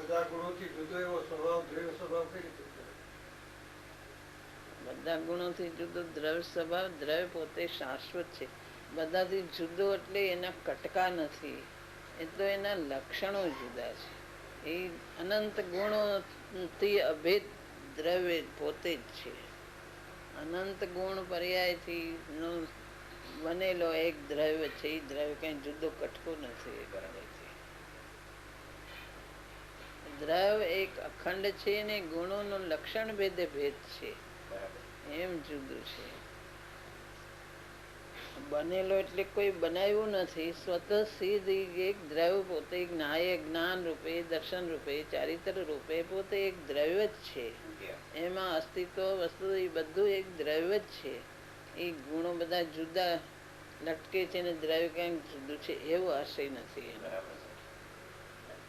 બધા ગુણોથી જુદો એવો સ્વભાવ, દ્રવ્ય સ્વભાવ કઈ રીતે? બધા ગુણોથી જુદો દ્રવ્ય સ્વભાવ. દ્રવ્ય પોતે શાશ્વત છે. બધાથી જુદો એટલે એના કટકા નથી, એ તો એના લક્ષણો જુદા છે. એ અનંત ગુણોથી અભેદ દ્રવ્ય પોતે જ છે. અનંત ગુણ પર્યાયથી બનેલો એક દ્રવ્ય છે. એ દ્રવ્ય કઈ જુદો કટકો નથી. દ્રવ્ય એક અખંડ છે ને ગુણોનો લક્ષણ ભેદે ભેદ છે, એમ જુદું છે. બનેલો એટલે કોઈ બનાવ્યું નથી. સ્વતઃ સિદ્ધ એક દ્રવ્ય પોતે જ્ઞાન રૂપે, દર્શન રૂપે, ચારિત્ર રૂપે પોતે એક દ્રવ્ય જ છે. એમાં અસ્તિત્વ વસ્તુ એ બધું એક દ્રવ્ય જ છે. એ ગુણો બધા જુદા લટકે છે ને દ્રવ્ય ક્યાંક જુદું છે એવો આશય નથી.